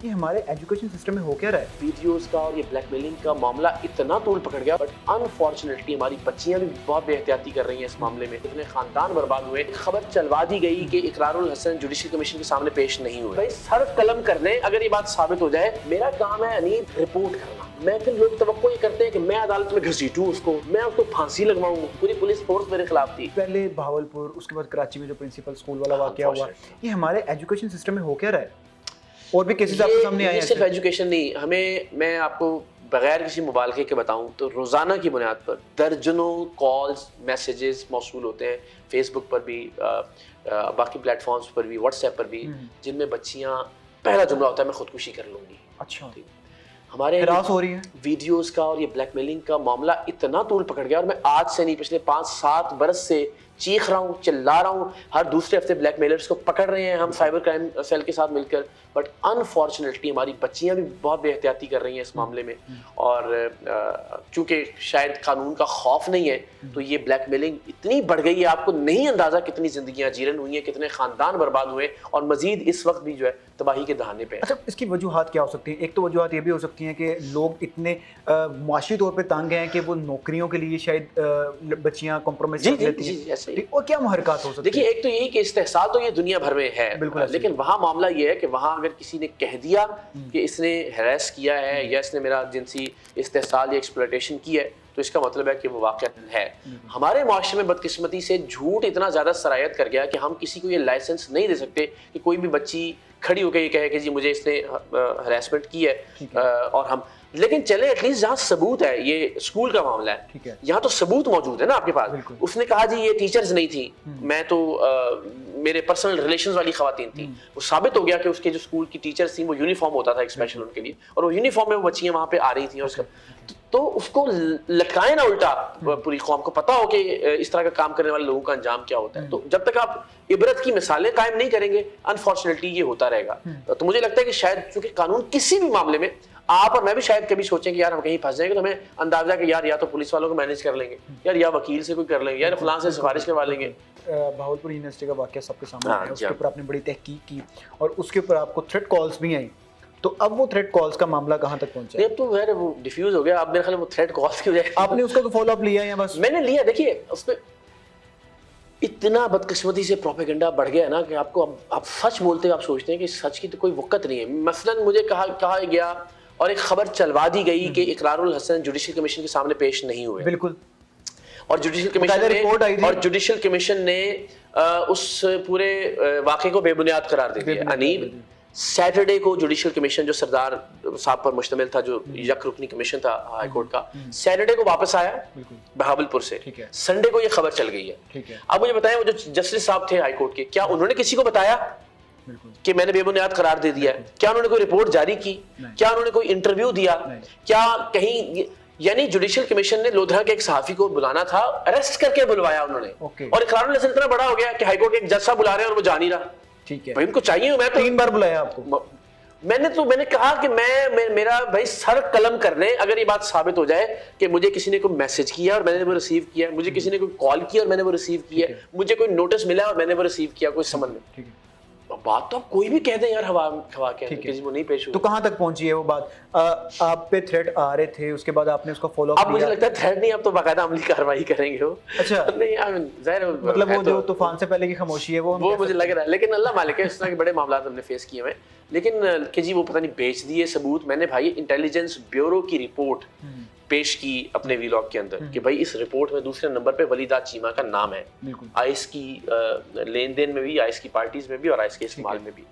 یہ ہمارے education system میں ہو کیا رہا ہے؟ ویڈیوز کا اور یہ بلیک میلنگ کا معاملہ اتنا طول پکڑ گیا، بٹ انفارچونیٹلی ہماری بچیاں بھی بہت بے احتیاطی کر رہی ہیں اس معاملے میں. اتنے خاندان برباد ہوئے. خبر چلوا دی گئی کہ اقرار الحسن جوڈیشل کمیشن کے سامنے پیش نہیں ہوئے. بھائی سر قلم کر لیں اگر یہ بات ثابت ہو جائے. میرا کام ہے انیب رپورٹ کرنا. میں پھر لوگ توقع یہ کرتے ہیں کہ میں عدالت میں گھسیٹوں اس کو پھانسی لگواؤں. پوری پولیس فورس میرے خلاف تھی. پہلے بہاولپور، اس کے بعد کراچی میں جو پرنسپل اسکول والا واقعہ ہوا، یہ ہمارے ایجوکیشن سسٹم میں ہو کیا رہا ہے؟ اور بھی کیسز آپ کے سامنے آئے ہیں. صرف ایجوکیشن نہیں، میں آپ کو بغیر کسی مبالغے کے بتاؤں تو روزانہ کی بنیاد پر درجنوں کالز میسیجز موصول ہوتے ہیں، فیس بک پر بھی، باقی پلیٹ فارمز پر بھی، واٹس ایپ پر بھی، جن میں بچیاں، پہلا جملہ ہوتا ہے میں خودکشی کر لوں گی. اچھا، ہمارے ہراس ہو رہی ہے. ویڈیوز کا اور یہ بلیک میلنگ کا معاملہ اتنا طول پکڑ گیا، اور میں آج سے نہیں پچھلے 5-7 برس سے چیخ رہا ہوں، چلا رہا ہوں. ہر دوسرے ہفتے بلیک میلرز کو پکڑ رہے ہیں ہم سائبر کرائم سیل کے ساتھ مل کر. بٹ انفارچونیٹلی ہماری بچیاں بھی بہت بے احتیاطی کر رہی ہیں اس معاملے میں. اور چونکہ شاید قانون کا خوف نہیں ہے تو یہ بلیک میلنگ اتنی بڑھ گئی ہے، آپ کو نہیں اندازہ کتنی زندگیاں جیرن ہوئی ہیں، کتنے خاندان برباد ہوئے، اور مزید اس وقت بھی جو ہے تباہی کے دہانے پہ. اچھا، اس کی وجوہات کیا ہو سکتی ہیں؟ ایک تو وجوہات یہ بھی ہو سکتی ہیں کہ لوگ اتنے معاشی طور پہ تنگ ہیں کہ وہ نوکریوں کے لیے شاید بچیاں کمپرومائز کر لیتی ہیں. اور کیا محرکات ہو سکتی ہیں؟ دیکھیے، ایک تو یہی کہ استحصال تو یہ دنیا بھر میں ہے، لیکن وہاں معاملہ یہ ہے کہ وہاں اگر کسی نے کہہ دیا کہ اس نے ہیریس کیا ہے یا اس نے میرا جنسی استحصال یا ایکسپلوٹیشن کی ہے تو اس کا مطلب ہے کہ وہ واقعہ ہے. ہمارے معاشرے میں بدقسمتی سے جھوٹ اتنا زیادہ سرایت کر گیا کہ ہم کسی کو یہ لائسنس نہیں دے سکتے کہ کوئی بھی بچی کھڑی ہو کے یہ کہے کہ جی مجھے اس نے ہراسمنٹ کی ہے. اور ہم لیکن چلے ایٹ لیسٹ جہاں ثبوت ہے، یہ اسکول کا معاملہ ہے، یہاں تو ثبوت موجود ہے نا آپ کے پاس. اس نے کہا جی یہ ٹیچرز نہیں تھی، میں تو میرے پرسنل ریلیشنز والی خواتین تھیں. وہ ثابت ہو گیا کہ اس کے جو اسکول کی ٹیچرز تھیں وہ یونیفارم ہوتا تھا ایک اسپیشل ان کے لیے، اور وہ یونیفارم میں وہ بچیاں وہاں پہ آ رہی تھیں. اور تو اس کو لٹکائیں نا الٹا، پوری قوم کو پتا ہو کہ اس طرح کا کام کرنے والے لوگوں کا انجام کیا ہوتا ہے. تو جب تک آپ عبرت کی مثالیں قائم نہیں کریں گے، انفارچونیٹلی یہ ہوتا رہے گا. تو مجھے لگتا ہے کہ شاید چونکہ قانون کسی بھی معاملے میں، آپ اور میں بھی شاید کبھی سوچیں کہ یار ہم کہیں پھنس جائیں گے تو ہمیں اندازہ کہ یار یا تو پولیس والوں کو مینیج کر لیں گے، یار یا وکیل سے کوئی کر لیں گے، یا فلاں سے سفارش کروا لیں گے. بہاولپور یونیورسٹی کا واقعہ سب کے سامنے آیا، اس کے اوپر آپ نے بڑی تحقیق کی اور اس کے اوپر آپ کو تھریٹ کالز بھی آئیں. تو اب وہ تھریٹ کالز کا معاملہ کہاں تک پہنچا ہے؟ اب تو خیر وہ ڈیفیوز ہو گیا. اب میرے خیال وہ تھریٹ کالز کی وجہ آپ نے اس کا تو فالو اپ لیا یا بس؟ میں نے لیا. دیکھیے اس میں اتنا بدقسمتی سے پروپیگنڈا بڑھ گیا نا کہ آپ کو آپ سچ بولتے آپ سوچتے ہیں کہ سچ کی تو کوئی وقت نہیں ہے. مثلاً مجھے کہا گیا اور ایک خبر چلوا دی گئی کہ اقرار الحسن جوڈیشل کمیشن کے سامنے پیش نہیں ہوئے. بالکل. اور جوڈیشل کمیشن نے اس پورے واقعے کو بے بنیاد قرار دے دیا. انیب سیٹرڈے کو جوڈیشل کمیشن جو سردار صاحب پر مشتمل تھا، جو یک رکنی کمیشن تھا ہائی کورٹ کا، سیٹرڈے کو واپس آیا بہاولپور سے. سنڈے کو یہ خبر چل گئی ہے. اب مجھے بتائیں وہ جو جسٹس صاحب تھے ہائی کورٹ کے، کیا انہوں نے کسی کو بتایا کہ میں نے بے بنیاد قرار دے دیا ہے؟ کیا انہوں نے کوئی رپورٹ جاری کی؟ کیا انہوں نے کوئی انٹرویو دیا؟ کیا کہیں یعنی جوڈیشل کمیشن نے لودھرا کے ایک صحافی کو بلانا تھا، اریسٹ کر کے بلوایا انہوں نے. اور اقرار الحسن اتنا بڑا ہو گیا کہ ہائی کورٹ کے ایک جج صاحب بلا رہے ہیں اور وہ جا نہیں رہا. ٹھیک ہے، بھائی ان کو چاہیے. میں 3 بار بلایا آپ کو. میں نے کہا کہ میرا بھائی سر قلم کر لیں اگر یہ بات ثابت ہو جائے کہ مجھے کسی نے کوئی میسج کیا اور میں نے وہ ریسیو کیا، مجھے کسی نے کوئی کال کی اور میں نے وہ ریسیو کیا، مجھے کوئی نوٹس ملا اور میں نے وہ ریسیو کیا، کوئی سمجھ میں بات تو آپ کوئی بھی کہہ دیں یار ہوا کے وہ نہیں پیش ہو. تو کہاں تک پہنچی ہے وہ بات؟ آپ پہ تھریٹ آ رہے تھے، اس کے بعد آپ نے اس کا فالو اپ اب مجھے لگتا ہے تھریٹ نہیں، اب تو باقاعدہ عملی کارروائی کریں گے وہ. اچھا، نہیں ظاہر مطلب وہ جو طوفان سے پہلے کی خاموشی ہے وہ مجھے لگ رہا ہے. لیکن اللہ مالک ہے، اس طرح کے بڑے معاملات ہم نے فیس کیے ہیں. لیکن کہ جی وہ پتہ نہیں بیچ دیے ثبوت. میں نے بھائی انٹیلیجنس بیورو کی رپورٹ پیش کی اپنے ویلاگ کے اندر کہ بھائی اس رپورٹ میں دوسرے نمبر پہ ولیدہ چیمہ کا نام ہے، آئس کی لین دین میں بھی، آئس کی پارٹیز میں بھی اور آئس کے استعمال میں بھی.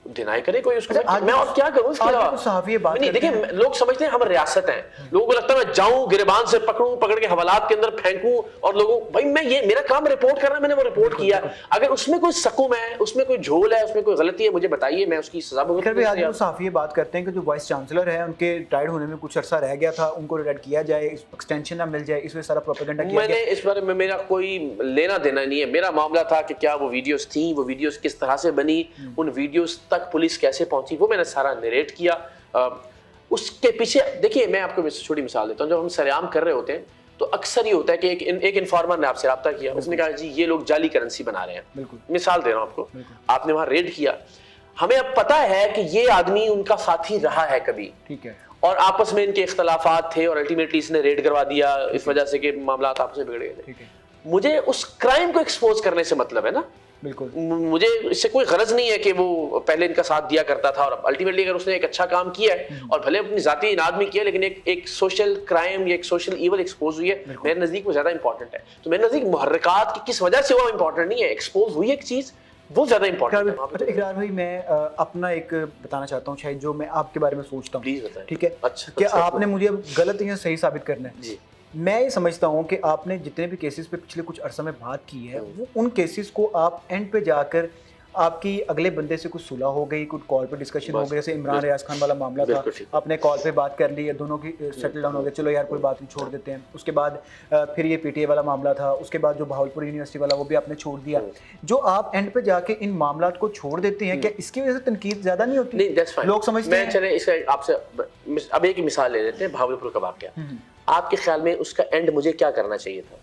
ڈینائی کرے کوئی اس کو، میں اور کیا کروں اس کے علاوہ؟ نہیں دیکھیں، لوگ سمجھتے ہیں ہم ریاست ہیں، لوگوں کو لگتا ہے میں جاؤں گریبان سے پکڑوں، پکڑ کے حوالات کے اندر پھینکوں اور لوگوں بھائی میں یہ میرا کام رپورٹ کرنا ہے، میں نے وہ رپورٹ کیا. اگر اس میں کوئی سقم ہے، اس میں کوئی جھول ہے، اس میں کوئی غلطی ہے، مجھے بتائیے، میں اس کی سزا بھگتوں. پھر بھی آج وہ صحافی بات کرتے ہیں کہ جو وائس چانسلر ہے ان کے ریٹائرڈ ہونے میں کچھ عرصہ رہ گیا تھا، ان کو ریٹائر کیا جائے، ایکسٹینشن نہ مل جائے، اس میں سارا پروپیگنڈا کیا گیا. میں نے اس بارے میں میرا کوئی لینا دینا نہیں ہے. میرا معاملہ تھا کہ کیا وہ ویڈیوز تھیں، وہ ویڈیوز کس طرح سے بنی، ان ویڈیوز تک پولیس کیسے پہنچی، وہ میں نے سارا نریٹ کیا. اس کے پیچھے دیکھیے میں آپ کو چھوٹی مثال دیتا ہوں. جب ہم سریعام کر رہے ہوتے ہیں تو اکثر یہ ہوتا ہے کہ ایک انفارمر نے آپ سے رابطہ کیا، اس نے کہا جی یہ لوگ جعلی کرنسی بنا رہے ہیں. مثال دے رہا ہوں آپ کو. آپ نے وہاں ریڈ کیا، ہمیں اب پتا ہے کہ یہ آدمی ان کا ساتھی رہا ہے کبھی, ٹھیک ہے, اور آپس میں ان کے اختلافات تھے اور الٹیمیٹلی اس نے ریڈ کروا دیا اس وجہ سے کہ معاملات آپس میں بگڑ گئے تھے. مجھے اس کرائم کو ایکسپوز کرنے سے مطلب ہے نا, بالکل, مجھے اس سے کوئی غرض نہیں ہے کہ وہ پہلے ان کا ساتھ دیا کرتا تھا اور الٹیمیٹلی اگر اس نے ایک اچھا کام کیا ہے اور بھلے اپنی ذاتی اناد میں کیا لیکن ایک سوشل کرائم یا ایک سوشل ایول ایکسپوز ہوئی ہے, میرے نزدیک وہ زیادہ امپورٹنٹ ہے. تو میرے نزدیک محرکات کی کس وجہ سے وہ امپورٹنٹ نہیں ہے, ایکسپوز ہوئی ایک چیز وہ زیادہ امپورٹنٹ ہے. اچھا اقرار بھائی, میں اپنا ایک بتانا چاہتا ہوں شاید جو میں آپ کے بارے میں سوچتا ہوں, پلیز بتائیں. ٹھیک ہے, کہ آپ نے مجھے غلط یا صحیح ثابت کرنا ہے. جی, میں یہ سمجھتا ہوں کہ آپ نے جتنے بھی کیسز پہ پچھلے کچھ عرصہ میں بات کی ہے وہ ان کیسز کو آپ اینڈ پہ جا کر آپ کی اگلے بندے سے کچھ صلح ہو گئی, کچھ کال پہ ڈسکشن ہو گئی, جیسے عمران ریاض خان والا معاملہ تھا, آپ نے کال پہ بات کر لی, دونوں کی سیٹل ڈاؤن ہو گیا, چلو یار کوئی بات نہیں چھوڑ دیتے ہیں. اس کے بعد پھر یہ پی ٹی اے والا معاملہ تھا, اس کے بعد جو بہاولپور یونیورسٹی والا وہ بھی آپ نے چھوڑ دیا. جو آپ اینڈ پہ جا کے ان معاملات کو چھوڑ دیتے ہیں, کیا اس کی وجہ سے تنقید زیادہ نہیں ہوتی؟ نہیں, لوگ سمجھتے ہیں. چلیں اس کا آپ سے اب ایک مثال لے لیتے ہیں, بہاولپور کا واقعہ. آپ کے خیال میں اس کا اینڈ مجھے کیا کرنا چاہیے تھا؟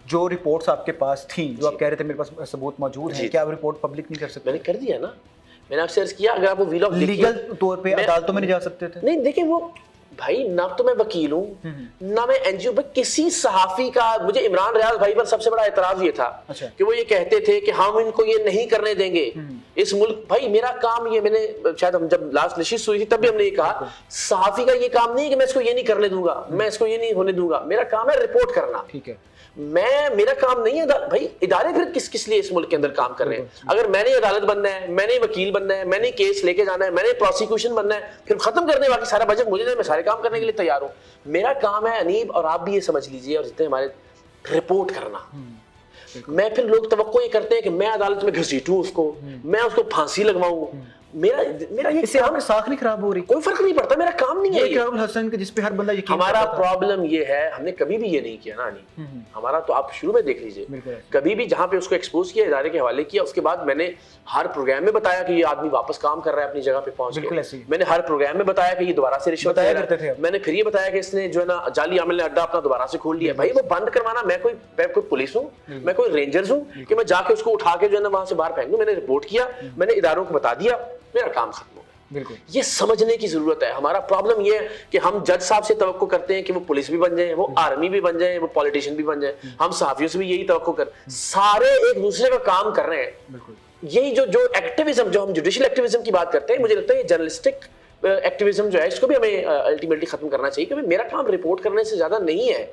جو رپورٹس آپ کے پاس تھیں, جو آپ کہہ رہے تھے میرے پاس ثبوت موجود ہیں, کیا آپ رپورٹ پبلک نہیں کر سکتے؟ میں نے کر دیا نا, میں نے آپ سے عرض کیا اگر آپ وہ ویلاگ لیگل طور پہ عدالتوں میں نہیں جا سکتے تھے. نہیں دیکھیں, وہ بھائی نہ تو میں وکیل ہوں نہ میں این جی او, کسی صحافی کا, مجھے عمران ریاض بھائی پر سب سے بڑا اعتراض یہ تھا کہ وہ یہ کہتے تھے کہ ہم ان کو یہ نہیں کرنے دیں گے اس ملک. بھائی میرا کام یہ, میں نے شاید ہم جب لاسٹ نشست ہوئی تھی تب بھی ہم نے یہ کہا, صحافی کا یہ کام نہیں ہے کہ میں اس کو یہ نہیں کرنے دوں گا, میں اس کو یہ نہیں ہونے دوں گا, میرا کام ہے رپورٹ کرنا. ٹھیک ہے, میرا کام نہیں ہے. بھائی ادارے پھر کس لیے اس ملک کے اندر کام کر رہے ہیں؟ اگر میں نے عدالت بننا ہے, میں نے وکیل بننا ہے, میں نے کیس لے کے جانا ہے, میں نے پروسیکیوشن بننا ہے, پھر ختم کرنے باقی سارا بجٹ مجھے, میں سارے کام کرنے کے لیے تیار ہوں. میرا کام ہے انیب, اور آپ بھی یہ سمجھ لیجئے اور جتنے ہمارے, رپورٹ کرنا. میں پھر لوگ توقع یہ کرتے ہیں کہ میں عدالت میں گھسیٹوں اس کو, میں اس کو پھانسی لگواؤں. میرا یہ اس سے آپ کی ساکھ نہیں خراب ہو رہی؟ کوئی فرق نہیں پڑتا, میرا کام نہیں ہے یہ ابو الحسن جس پہ ہر بندہ یقین. ہمارا پرابلم یہ ہے, ہم نے کبھی بھی یہ نہیں کیا نا نہیں, ہمارا تو آپ شروع میں دیکھ لیجئے, کبھی بھی جہاں پہ اس کو ایکسپوز کیا, ادارے کے حوالے کیا, اس کے بعد میں نے ہر پروگرام میں بتایا کہ یہ آدمی واپس کام کر رہا ہے اپنی جگہ پہ پہنچ کے. میں نے ہر پروگرام میں بتایا کہ یہ دوبارہ سے رشوت لے رہا ہے. میں نے پھر یہ بتایا کہ اس نے جو ہے نا جعلی عمل نے اڈا اپنا دوبارہ سے کھول لیا. بھائی وہ بند کروانا, میں کوئی پولیس ہوں, میں کوئی رینجرز ہوں کہ میں جا کے اس کو اٹھا کے جو ہے نا وہاں سے باہر پھینک دوں. میں نے رپورٹ کیا, میں نے اداروں کو بتا دیا, میرا کام ختم ہو گیا. بالکل, یہ سمجھنے کی ضرورت ہے. ہمارا پرابلم یہ ہے کہ ہم جج صاحب سے توقع کرتے ہیں کہ وہ پولیس بھی بن جائیں, وہ آرمی بھی بن جائیں, وہ پولیٹیشین بھی بن جائیں. ہم صحافیوں سے بھی یہی توقع کرتے, سارے ایک دوسرے کا کام کر رہے ہیں. بالکل, یہی جو ایکٹیویزم, جو ہم جوڈیشل ایکٹیویزم کی بات کرتے ہیں, مجھے لگتا ہے یہ جرنلسٹک ایکٹیویزم جو ہے اس کو بھی ہمیں الٹیمیٹلی ختم کرنا چاہیے. کہ میرا کام رپورٹ کرنے سے زیادہ نہیں ہے,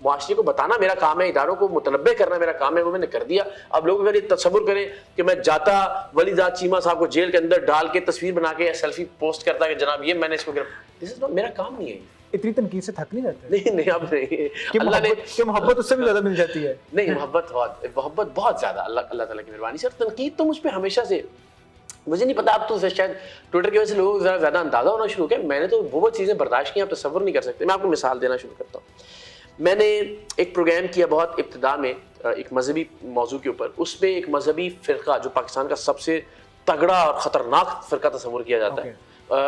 معاشرے کو بتانا میرا کام ہے, اداروں کو متنبع کرنا میرا کام ہے, وہ میں نے کر دیا. اب لوگ اگر یہ تصور کریں کہ میں جاتا ولی ذات چیمہ صاحب کو جیل کے اندر ڈال کے تصویر بنا کے سیلفی پوسٹ کرتا کہ جناب یہ میں نے اس کو میرا کام نہیں ہے. اتنی تنقید سے تھک نہیں جاتے؟ نہیں اب نہیں, اللہ نے کہ محبت اس سے بھی زیادہ مل جاتی ہے. نہیں, محبت بہت زیادہ, اللہ تعالیٰ کی مہربانی سے. اور تنقید تو مجھ پہ ہمیشہ سے, مجھے نہیں پتا اب تو شاید ٹویٹر کی وجہ سے لوگوں کو زیادہ اندازہ ہونا شروع ہو گیا. میں نے تو بہت چیزیں برداشت کی, آپ تصور نہیں کر سکتے. میں آپ کو مثال دینا شروع کرتا ہوں. میں نے ایک پروگرام کیا بہت ابتدا میں ایک مذہبی موضوع کے اوپر. اس پہ ایک مذہبی فرقہ جو پاکستان کا سب سے تگڑا اور خطرناک فرقہ تصور کیا جاتا ہے,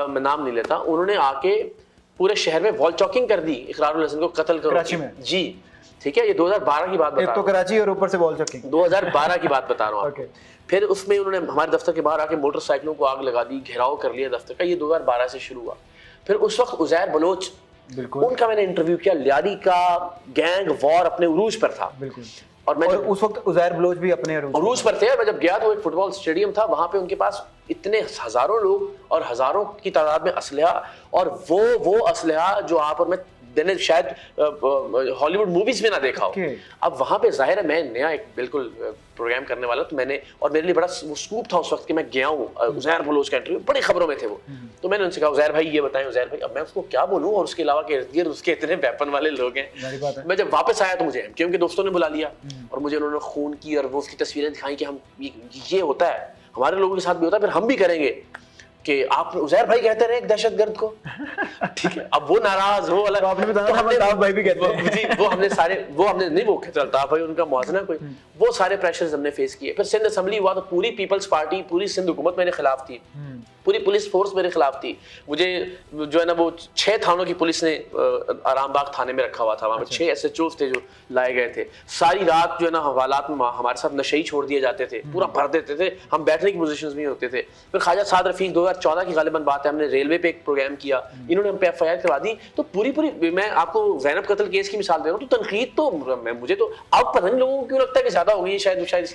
میں نام نہیں لیتا, انہوں نے آ کے پورے شہر میں وال چاکنگ کر دی, اقرار الحسن کو قتل کرو. کراچی میں؟ جی ٹھیک ہے, یہ 2012 کی بات بتا رہا ہوں. تو کراچی اور اوپر سے وال چاکنگ 2012 کی بات بتا رہا ہوں. پھر اس میں انہوں نے ہمارے دفتر کے باہر آ کے موٹر سائیکلوں کو آگ لگا دی, گھیراؤ کر لیا دفتر کا. یہ 2012 سے شروع ہوا. پھر اس وقت عزیر بلوچ, ان کا میں نے انٹرویو کیا, لیاری کا گینگ وار اپنے عروج پر تھا. اور میں اس وقت عزیر بلوچ بھی اپنے عروج پر تھے. میں جب گیا تو ایک فٹ بال اسٹیڈیم تھا, وہاں پہ ان کے پاس اتنے ہزاروں لوگ اور ہزاروں کی تعداد میں اسلحہ, اور وہ اسلحہ جو آپ اور میں نے شاید ہالی ووڈ موویز میں نہ دیکھا ہو. اب وہاں پہ ظاہر ہے میں نیا ایک بالکل پروگرام کرنے والا, تو میں نے, اور میرے لیے بڑا وہ سکوپ تھا اس وقت کہ میں گیا ہوں, عزیر بلوچ کا انٹرویو بڑی خبروں میں تھے وہ. تو میں نے ان سے کہا عزیر بھائی یہ بتائیں, عزیر بھائی اب میں اس کو کیا بولوں, اور اس کے علاوہ کہ ارد گرد اس کے اتنے ویپن والے لوگ ہیں. میں جب واپس آیا تو مجھے ایم کے دوستوں نے بلا لیا, اور مجھے انہوں نے خون کی اور وہ اس کی تصویریں دکھائیں کہ ہم یہ ہوتا ہے, ہمارے لوگوں کے ساتھ بھی ہوتا ہے, پھر ہم بھی کریں گے. کہ آپ عزیر بھائی کہتے رہے ایک دہشت گرد کو, ٹھیک ہے. اب وہ ناراض, وہ الگ, آپ نے بتایا الطاف بھائی بھی کہتے ہیں جی, وہ ہم نے سارے, وہ ہم نے نہیں, وہ کہتے الطاف بھائی ان کا موازنہ کوئی, وہ سارے پریشرز ہم نے فیس کیے. پھر سندھ اسمبلی ہوا تو پوری پیپلز پارٹی, پوری سندھ حکومت میرے خلاف تھی. پوری پولیس فورس میرے خلاف تھی. مجھے جو ہے نا وہ 6 تھانوں کی پولیس نے آرام باغ تھانے میں رکھا ہوا تھا, وہاں پہ 6 SHOs تھے جو لائے گئے تھے. ساری رات جو ہے نا حوالات میں ہمارے ساتھ نشے ہی چھوڑ دیے جاتے تھے, پورا بھر دیتے تھے, ہم بیٹھنے کی پوزیشنز میں ہوتے تھے. پھر خواجہ سعد رفیق 2014 کی غالباً بات ہے, ہم نے ریلوے پہ ایک پروگرام کیا, انہوں نے ہم پہ FIR کروا دی. تو پوری میں آپ کو زینب قتل کیس کی مثال دے رہا ہوں, تو تنقید تو مجھے تو اب پتہ نہیں لوگوں کو کیوں لگتا ہے کہ زیادہ ہو گئی ہے, شاید اس